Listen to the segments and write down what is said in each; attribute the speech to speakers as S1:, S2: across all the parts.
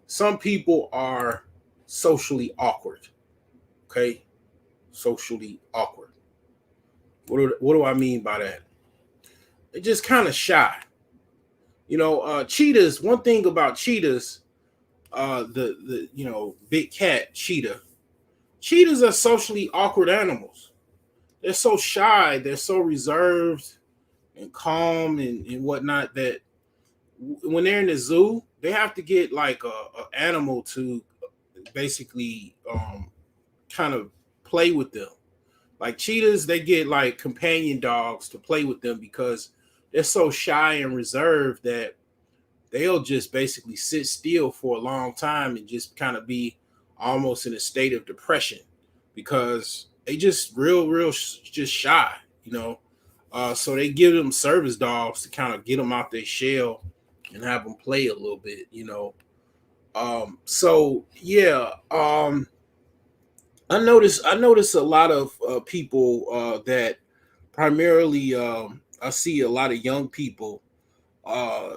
S1: some people are socially awkward. Okay, socially awkward. What do I mean by that? They're just kind of shy. Cheetahs. One thing about cheetahs, the big cat cheetah. Cheetahs are socially awkward animals. They're so shy. They're so reserved and calm and whatnot that when they're in the zoo, they have to get like a animal to basically kind of play with them. Like cheetahs, they get like companion dogs to play with them because they're so shy and reserved that they'll just basically sit still for a long time and just kind of be almost in a state of depression because they just just shy, you know. So they give them service dogs to kind of get them out their shell and have them play a little bit, you know. So yeah, I notice a lot of people that primarily I see a lot of young people, uh,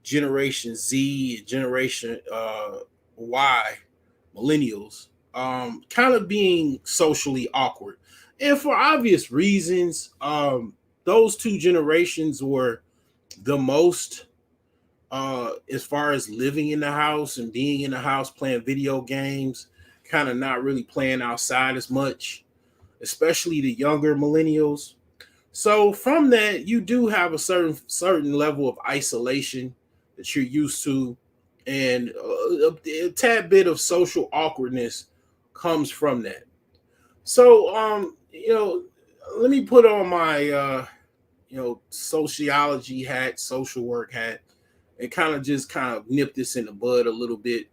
S1: Generation Z, Generation Y, millennials, kind of being socially awkward, and for obvious reasons. Those two generations were the most as far as living in the house and being in the house playing video games, kind of not really playing outside as much, especially the younger millennials. So from that, you do have a certain level of isolation that you're used to, and a tad bit of social awkwardness comes from that. So let me put on my sociology hat, social work hat, and kind of nip this in the bud a little bit.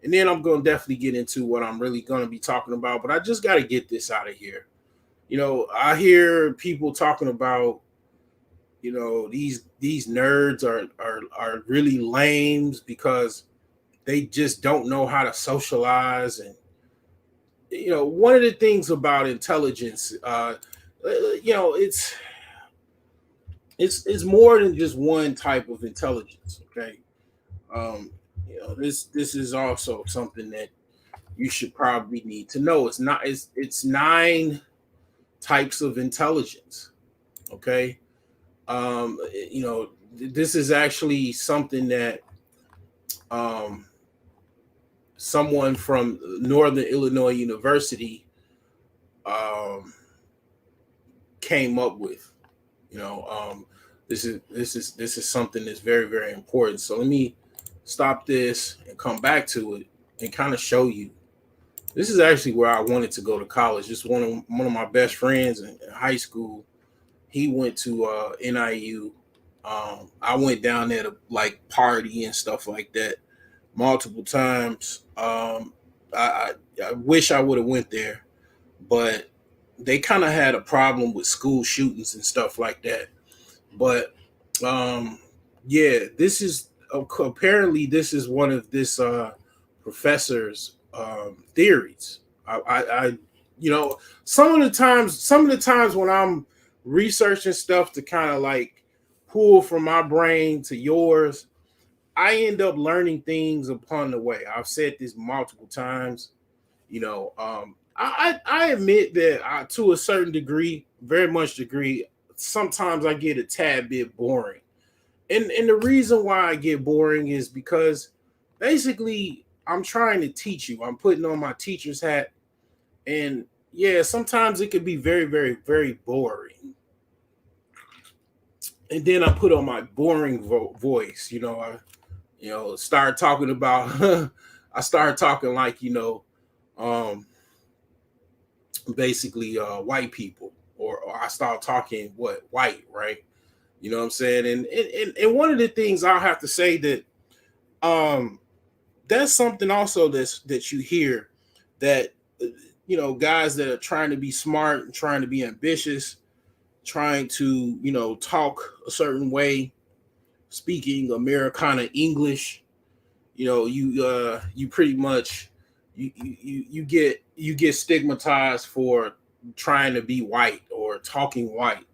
S1: And then I'm going to definitely get into what I'm really going to be talking about. But I just got to get this out of here. I hear people talking about, these nerds are really lames because they just don't know how to socialize. And one of the things about intelligence, it's more than just one type of intelligence. Okay. This is also something that you should probably need to know. It's nine types of intelligence. Okay. This is actually something that um, someone from Northern Illinois University um, came up with. This is something that's very, very important. So let me stop this and come back to it and kind of show you. This is actually where I wanted to go to college. Just one of my best friends in high school. He went to NIU. I went down there to like party and stuff like that multiple times. I wish I would have went there, but they kind of had a problem with school shootings and stuff like that. But um, yeah, this is apparently this is one of this professor's theories. Some of the times when I'm researching stuff to kind of like pull from my brain to yours, I end up learning things upon the way. I've said this multiple times. I admit that to a certain degree, very much degree, sometimes I get a tad bit boring. And the reason why I get boring is because basically I'm trying to teach you. I'm putting on my teacher's hat. And yeah, sometimes it could be very, very, very boring. And then I put on my boring voice. Start talking about, I started talking like, um, basically white people, or I start talking what white, right? You know what I'm saying? And one of the things I'll have to say that um that's something also that you hear that guys that are trying to be smart and trying to be ambitious, trying to talk a certain way, speaking Americana English, you pretty much you get stigmatized for trying to be white or talking white.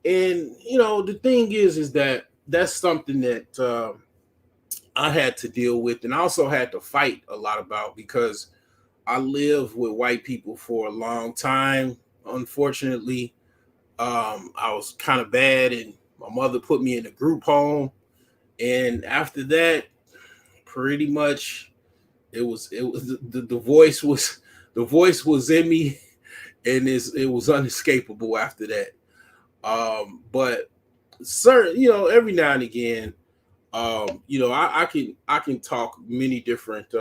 S1: And the thing is that that's something that I had to deal with, and I also had to fight a lot about, because I lived with white people for a long time. Unfortunately, I was kind of bad, and my mother put me in a group home. And after that, pretty much it was the voice was, the voice was in me, and it was unescapable after that. But certain, every now and again, I can talk many different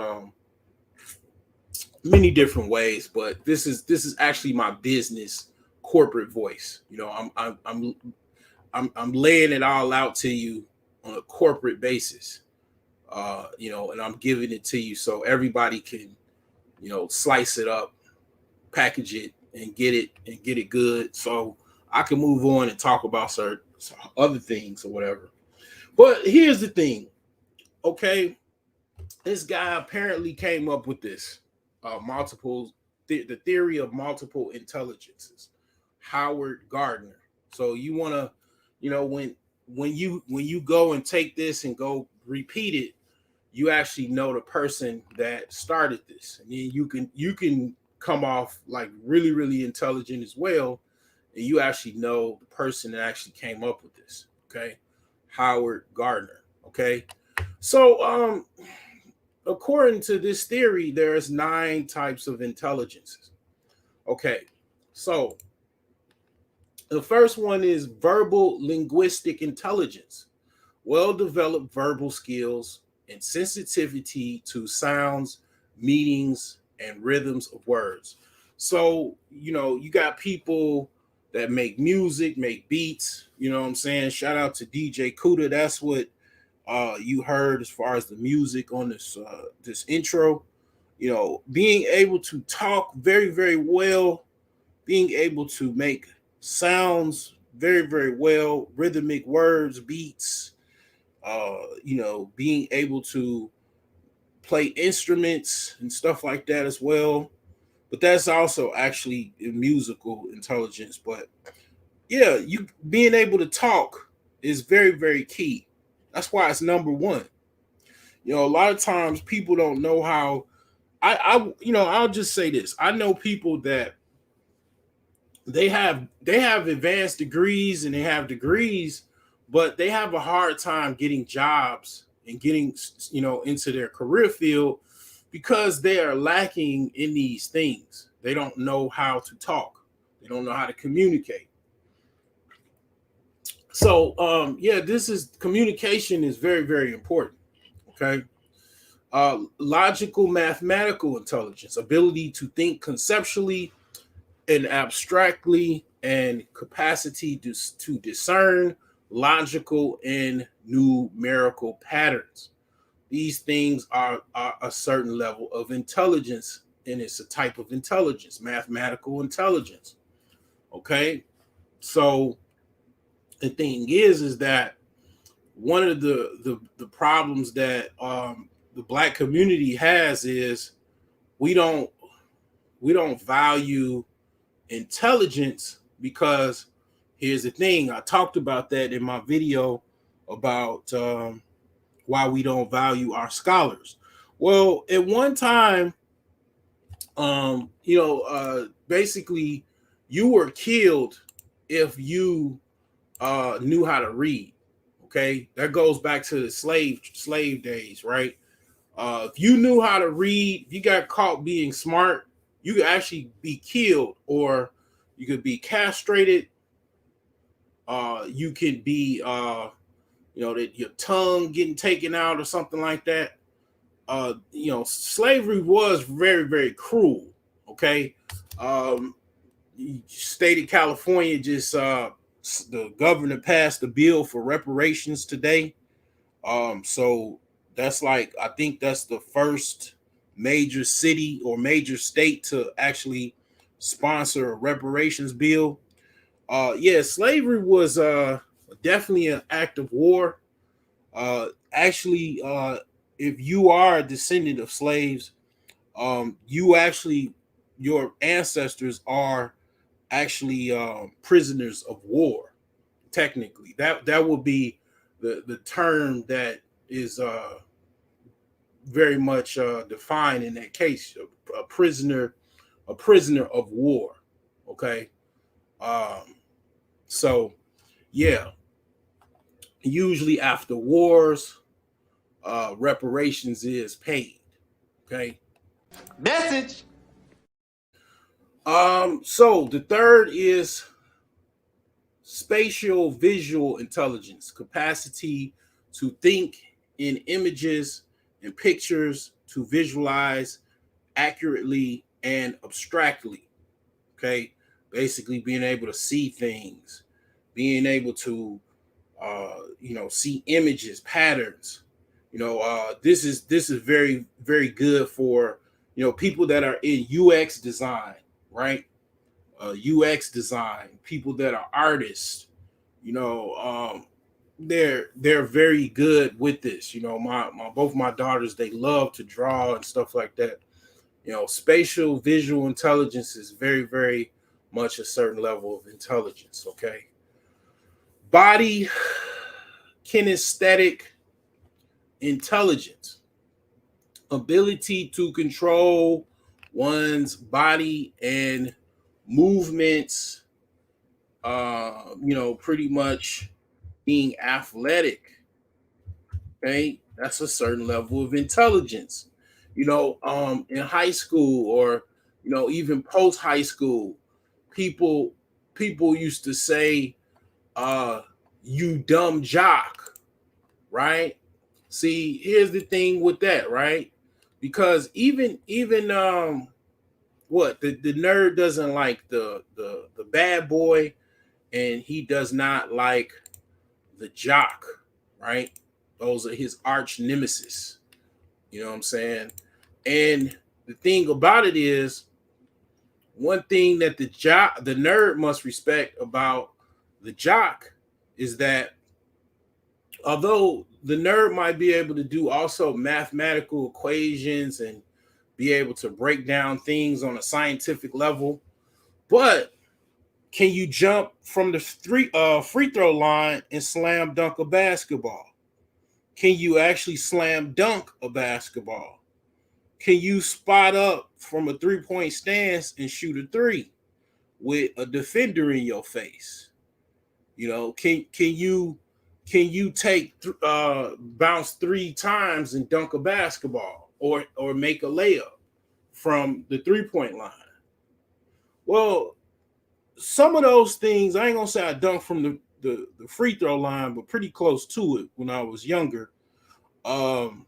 S1: ways, but this is actually my business corporate voice. I'm laying it all out to you on a corporate basis. And I'm giving it to you so everybody can, slice it up, package it, and get it good. So I can move on and talk about certain other things or whatever. But here's the thing, okay? This guy apparently came up with this the theory of multiple intelligences. Howard Gardner. So you want to, when you go and take this and go repeat it, you actually know the person that started this, and then you can come off like really really intelligent as well, and you actually know the person that actually came up with this. Okay, Howard Gardner. Okay, so according to this theory, there's 9 types of intelligences. Okay, so the first one is verbal linguistic intelligence, well developed verbal skills and sensitivity to sounds, meanings, and rhythms of words. So, you got people that make music, make beats, you know what I'm saying? Shout out to DJ Kuda. That's what you heard as far as the music on this intro. Being able to talk very, very well, being able to make sounds very, very well, rhythmic words, beats, being able to play instruments and stuff like that as well. But that's also actually musical intelligence. But yeah, you being able to talk is very, very key. That's why it's number one. A lot of times people don't know how. I'll just say this. I know people that they have advanced degrees and they have degrees, but they have a hard time getting jobs and getting into their career field because they are lacking in these things. They don't know how to talk. They don't know how to communicate. So yeah, this is communication is very, very important. Okay. Logical mathematical intelligence, ability to think conceptually and abstractly, and capacity to discern logical and numerical patterns. These things are a certain level of intelligence, and it's a type of intelligence, mathematical intelligence. Okay. So the thing is that one of the problems that the black community has is we don't we don't value intelligence, because here's the thing. I talked about that in my video about why we don't value our scholars. Well, at one time, basically, you were killed if you knew how to read. Okay, that goes back to the slave days, right? If you knew how to read, if you got caught being smart, you could actually be killed, or you could be castrated. You could be, that your tongue getting taken out or something like that. Slavery was very, very cruel. Okay. Um, State of California just the governor passed a bill for reparations today. So that's like, I think that's the first major city or major state to actually sponsor a reparations bill. Yeah, slavery was definitely an act of war. Actually, if you are a descendant of slaves, you actually, your ancestors are actually prisoners of war. Technically, that would be the term that is very much defined in that case. A prisoner of war. Okay. Um, so yeah, usually after wars, reparations is paid. Okay.
S2: Message.
S1: So the third is spatial visual intelligence, capacity to think in images and pictures, to visualize accurately and abstractly. Okay. Basically being able to see things, being able to see images, patterns. This is very, very good for people that are in UX design, right? UX design, people that are artists, you know, they're very good with this. My both my daughters, they love to draw and stuff like that. Spatial visual intelligence is very, very much a certain level of intelligence. Okay. Body kinesthetic intelligence, ability to control one's body and movements, pretty much being athletic. Okay. That's a certain level of intelligence. In high school, or even post high school, people people used to say, uh, you dumb jock, right? See, here's the thing with that, right? Because even what the nerd doesn't like the bad boy, and he does not like the jock, right? Those are his arch nemesis. You know what I'm saying? And the thing about it is, one thing that the nerd must respect about the jock is that although the nerd might be able to do also mathematical equations and be able to break down things on a scientific level, but can you jump from the free throw line and slam dunk a basketball? Can you actually slam dunk a basketball? Can you spot up from a 3-point stance and shoot a three with a defender in your face? Can you take bounce 3 times and dunk a basketball, or make a layup from the 3-point line? Well, some of those things, I ain't gonna say I dunked from the free throw line, but pretty close to it when I was younger. Um,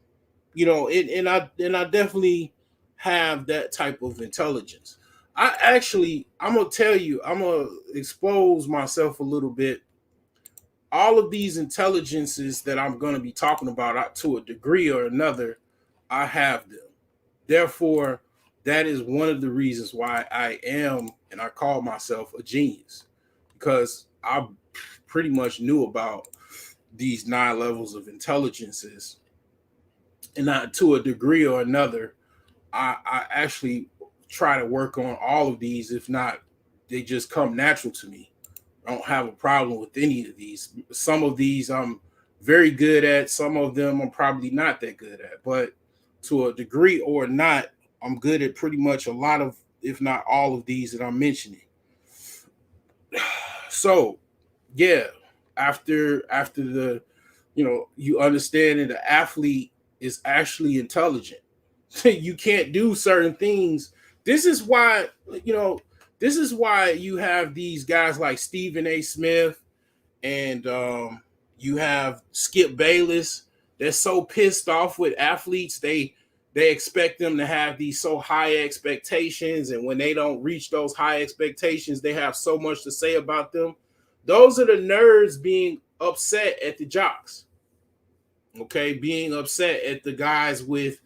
S1: and I definitely have that type of intelligence. I'm gonna tell you, I'm gonna expose myself a little bit. All of these intelligences that I'm gonna be talking about, to a degree or another, I have them. Therefore, that is one of the reasons why I am, and I call myself a genius, because I pretty much knew about these 9 levels of intelligences, and not to a degree or another. I actually try to work on all of these. If not, they just come natural to me. I don't have a problem with any of these. Some of these I'm very good at. Some of them I'm probably not that good at. But to a degree or not, I'm good at pretty much a lot of, if not all of these that I'm mentioning. So, yeah, after you understand that the athlete is actually intelligent. You can't do certain things. This is why, you know, this is why you have these guys like Stephen A. Smith, and you have Skip Bayless. They're so pissed off with athletes. They expect them to have these so high expectations, and when they don't reach those high expectations, they have so much to say about them. Those are the nerds being upset at the jocks. Okay, being upset at the guys with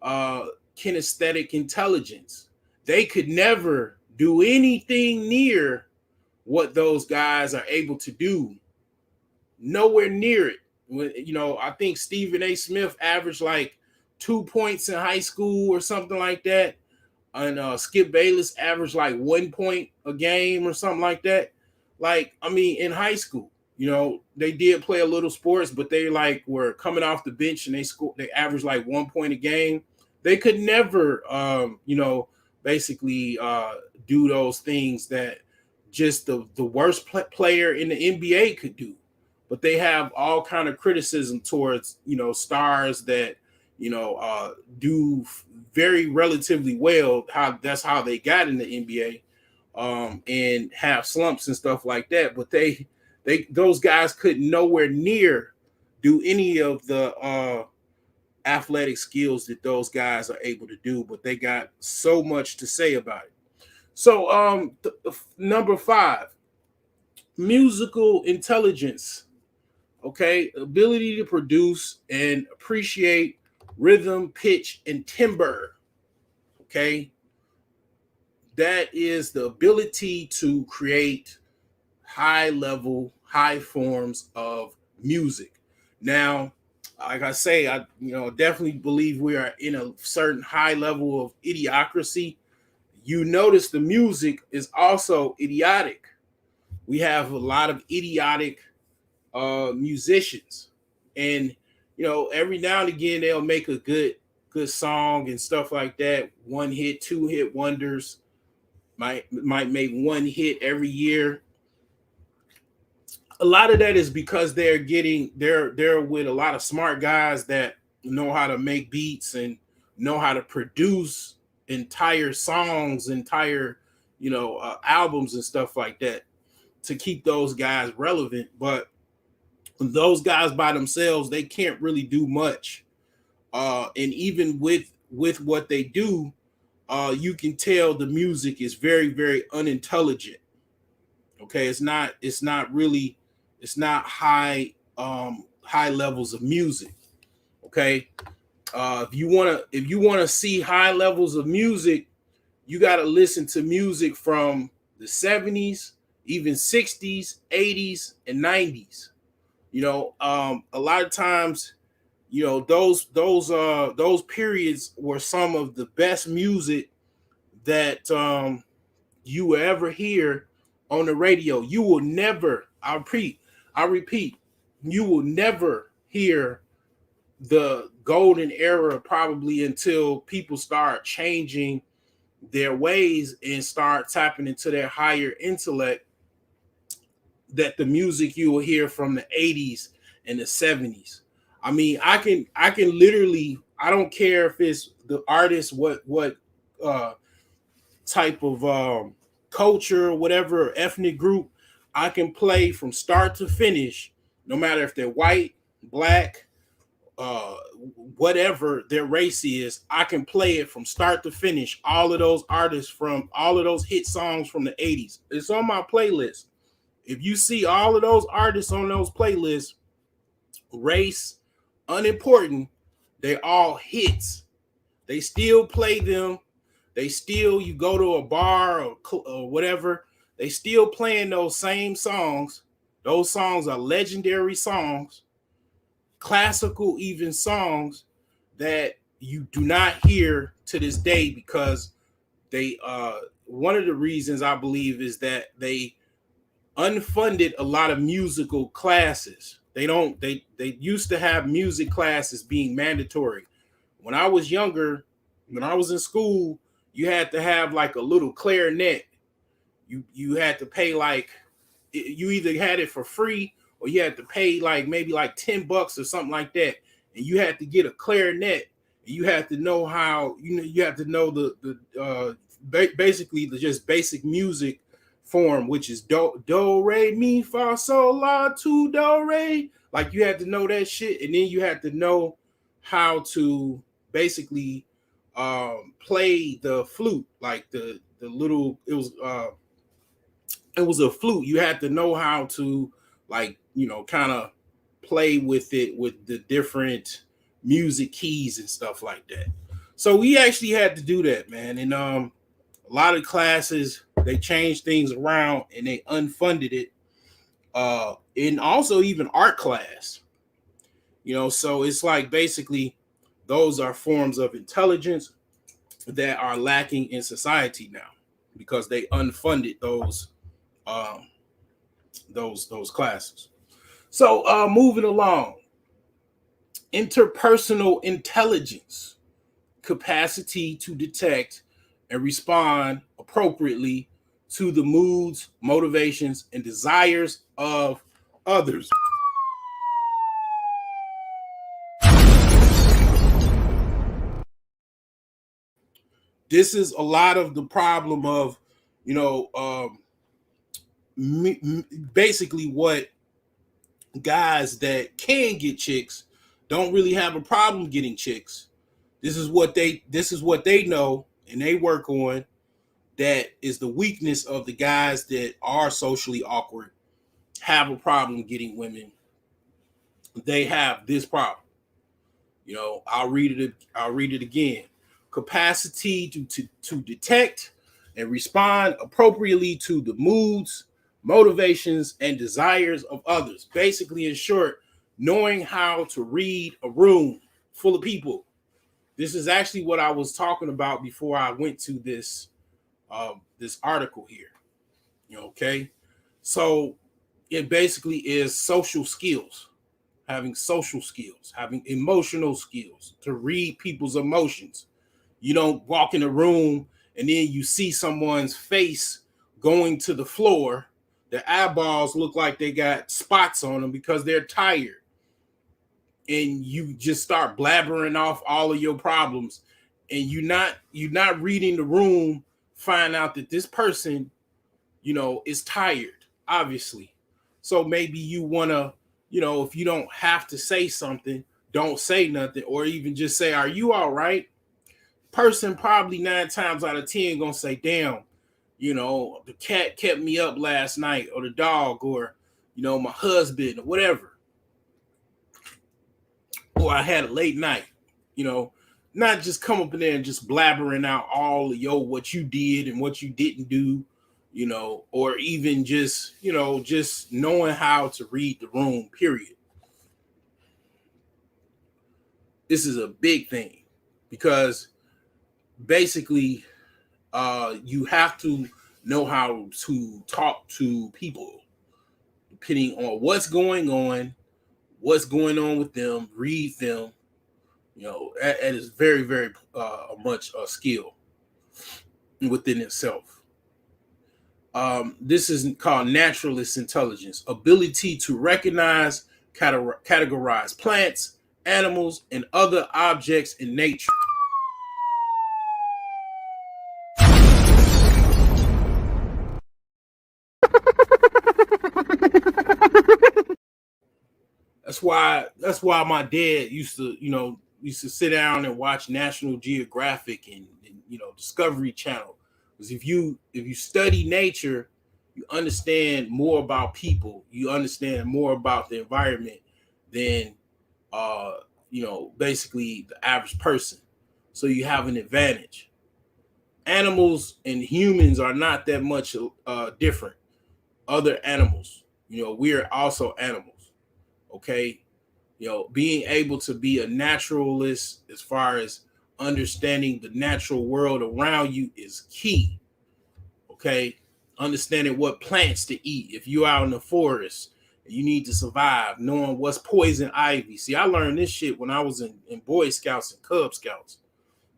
S1: uh kinesthetic intelligence. They could never do anything near what those guys are able to do. Nowhere near it. I think Stephen A. Smith averaged like 2 points in high school or something like that, and Skip Bayless averaged like 1 point a game or something like that. Like, I mean, in high school, They did play a little sports, but they like were coming off the bench and they averaged like 1 point a game. They could never basically do those things that just the worst player in the NBA could do. But they have all kind of criticism towards stars that do very relatively well. That's how they got in the NBA, and have slumps and stuff like that. But those guys could nowhere near do any of the athletic skills that those guys are able to do. But they got so much to say about it. So, number 5, musical intelligence. Okay, ability to produce and appreciate rhythm, pitch, and timbre. Okay, that is the ability to create high forms of music. Now, like I say, I definitely believe we are in a certain high level of idiocracy. You notice the music is also idiotic. We have a lot of idiotic musicians, and every now and again they'll make a good song and stuff like that. 1 hit, 2 hit wonders. Might make 1 hit every year. A lot of that is because they're with a lot of smart guys that know how to make beats and know how to produce entire songs, entire albums and stuff like that, to keep those guys relevant. But those guys by themselves, they can't really do much. And even with what they do, you can tell the music is very, very unintelligent. Okay, it's not high levels of music. Okay, if you wanna see high levels of music, you got to listen to music from the 70s, even 60s, 80s, and 90s. A lot of times, those periods were some of the best music that you will ever hear on the radio. You will never, I repeat, you will never hear the golden era probably until people start changing their ways and start tapping into their higher intellect, that the music you will hear from the 80s and the 70s. I mean, I can literally, I don't care if it's the artist, what type of culture, whatever ethnic group, I can play from start to finish, no matter if they're white, black, uh whatever their race is. I can play it from start to finish, all of those artists from all of those hit songs from the 80s. It's on my playlist. If you see all of those artists on those playlists, race unimportant, they all hits. They still play them. They still, you go to a bar or whatever, they still playing those same songs. Those songs are legendary songs, classical even songs that you do not hear to this day, because they one of the reasons I believe is that they unfunded a lot of musical classes. They used to have music classes being mandatory. When I was younger, when I was in school, you had to have like a little clarinet. You had to pay, like, you either had it for free or you had to pay like maybe like $10 or something like that, and you had to get a clarinet. And you had to know how, you have to know basically the just basic music form, which is do re mi fa sol la to do re. Like, you had to know that shit, and then you had to know how to basically play the flute, like the little, it was a flute. You had to know how to, like, kind of play with it with the different music keys and stuff like that. So we actually had to do that, man. And a lot of classes, they changed things around and they unfunded it. And also even art class, so it's like basically those are forms of intelligence that are lacking in society now, because they unfunded those classes. So moving along, interpersonal intelligence, capacity to detect and respond appropriately to the moods, motivations, and desires of others. This is a lot of the problem of, you know, basically what guys that can get chicks don't really have a problem getting chicks. This is what they know and they work on. That is the weakness of the guys that are socially awkward, have a problem getting women. They have this problem. I'll read it again. Capacity to detect and respond appropriately to the moods, motivations, and desires of others. Basically, in short, knowing how to read a room full of people. This is actually what I was talking about before I went to this article here. Okay, so it basically is social skills, having emotional skills to read people's emotions. You don't walk in a room and then you see someone's face going to the floor. Their eyeballs look like they got spots on them because they're tired. And you just start blabbering off all of your problems. And you're not reading the room, find out that this person, is tired, obviously. So maybe you wanna, if you don't have to say something, don't say nothing, or even just say, "Are you all right?" Person probably 9 times out of 10 gonna say, "Damn, the cat kept me up last night, or the dog, or my husband, or whatever, or I had a late night." You know, Not just come up in there and just blabbering out all of what you did and what you didn't do, or even just knowing how to read the room, period. This is a big thing because basically you have to know how to talk to people depending on what's going on with them, read them. That is very, very much a skill within itself. This is called naturalist intelligence, ability to recognize, categorize plants, animals, and other objects in nature. That's why my dad used to sit down and watch National Geographic and Discovery Channel. Because if you study nature, you understand more about people, you understand more about the environment than basically the average person. So you have an advantage. Animals and humans are not that much different. Other animals, we are also animals. Okay, being able to be a naturalist as far as understanding the natural world around you is key. Okay, understanding what plants to eat if you're out in the forest and you need to survive, knowing what's poison ivy. See, I learned this shit when I was in Boy Scouts and Cub Scouts,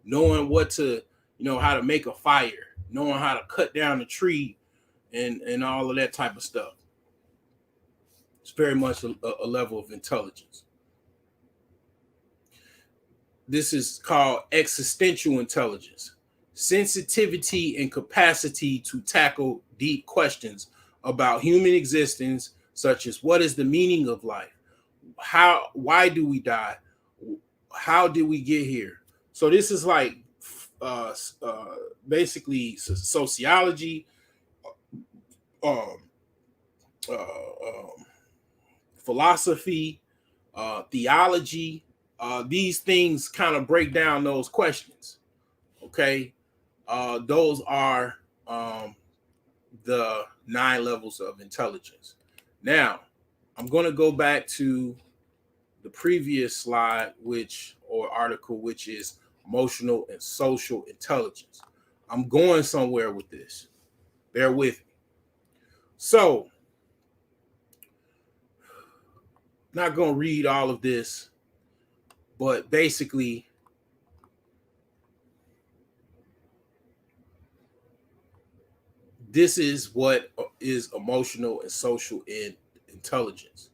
S1: knowing how to make a fire, knowing how to cut down a tree, and all of that type of stuff. It's very much a level of intelligence. This is called existential intelligence, sensitivity and capacity to tackle deep questions about human existence, such as what is the meaning of life? Why do we die? How did we get here? So this is like uh, basically sociology, um, philosophy, theology. These things kind of break down those questions. Okay, those are the 9 levels of intelligence. Now, I'm going to go back to the previous slide, or article, which is emotional and social intelligence. I'm going somewhere with this. Bear with me. So, Not going to read all of this, but basically, this is what is emotional and social intelligence.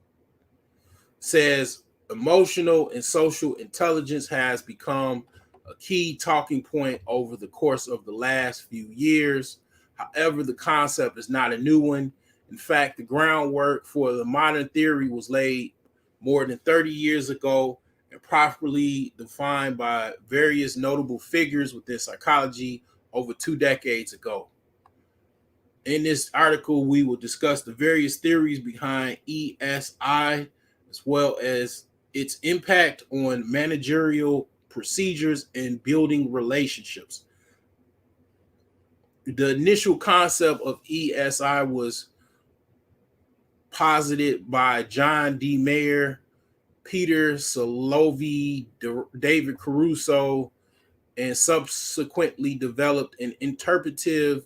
S1: Says emotional and social intelligence has become a key talking point over the course of the last few years. However, the concept is not a new one. In fact, the groundwork for the modern theory was laid more than 30 years ago and properly defined by various notable figures within psychology over 2 decades ago. In this article, we will discuss the various theories behind ESI, as well as its impact on managerial procedures and building relationships. The initial concept of ESI was posited by John D. Mayer, Peter Salovey, David Caruso, and subsequently developed and interpreted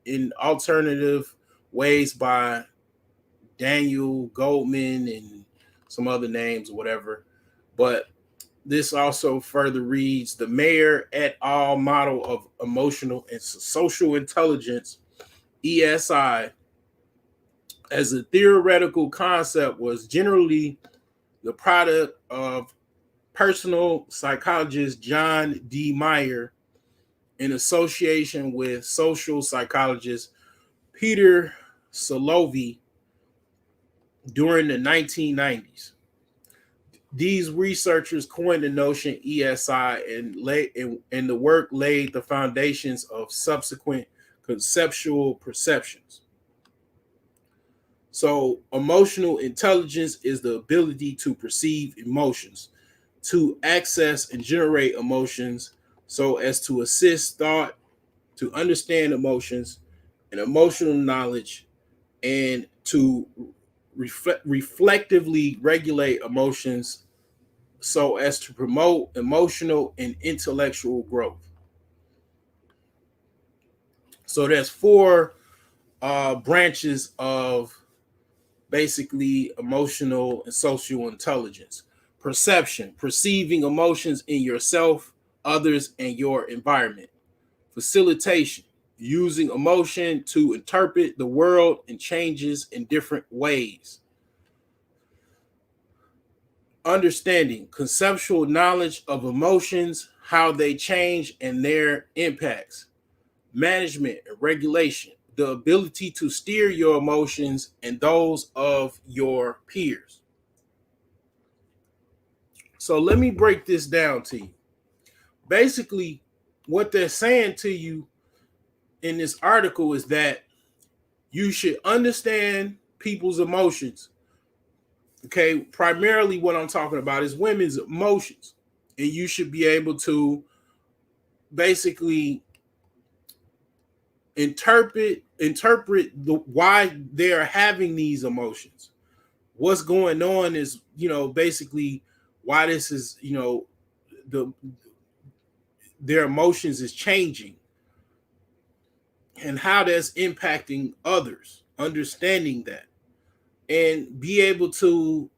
S1: in alternative ways by Daniel Goldman and some other names or whatever. But this also further reads the Mayer et al. Model of emotional and social intelligence, ESI, as a theoretical concept was generally the product of personal psychologist John D. Meyer in association with social psychologist Peter Salovey during the 1990s. These researchers coined the notion ESI and the work laid the foundations of subsequent conceptual perceptions. So, emotional intelligence is the ability to perceive emotions, to access and generate emotions so as to assist thought, to understand emotions and emotional knowledge, and to reflectively regulate emotions so as to promote emotional and intellectual growth. So there's four branches of basically emotional and social intelligence. Perception, perceiving emotions in yourself, others, and your environment. Facilitation, using emotion to interpret the world and changes in different ways. Understanding, conceptual knowledge of emotions, how they change, and their impacts. Management and regulation, the ability to steer your emotions and those of your peers. So let me break this down to you. Basically, what they're saying to you in this article is that you should understand people's emotions. Okay, primarily what I'm talking about is women's emotions. And you should be able to basically interpret the why they're having these emotions. What's going on is, basically why this is, the their emotions is changing and how that's impacting others, understanding that and be able to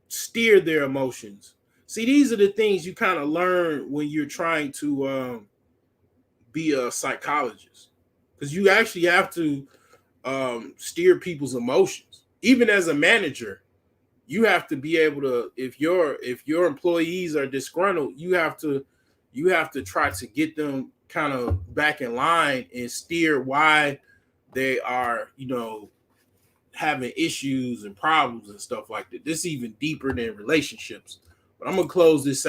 S1: steer their emotions. See, these are the things you kind of learn when you're trying to be a psychologist, because you actually have to steer people's emotions. Even as a manager, you have to be able to, if your employees are disgruntled, you have to try to get them kind of back in line and steer why they are, having issues and problems and stuff like that. This is even deeper than relationships. But I'm gonna close this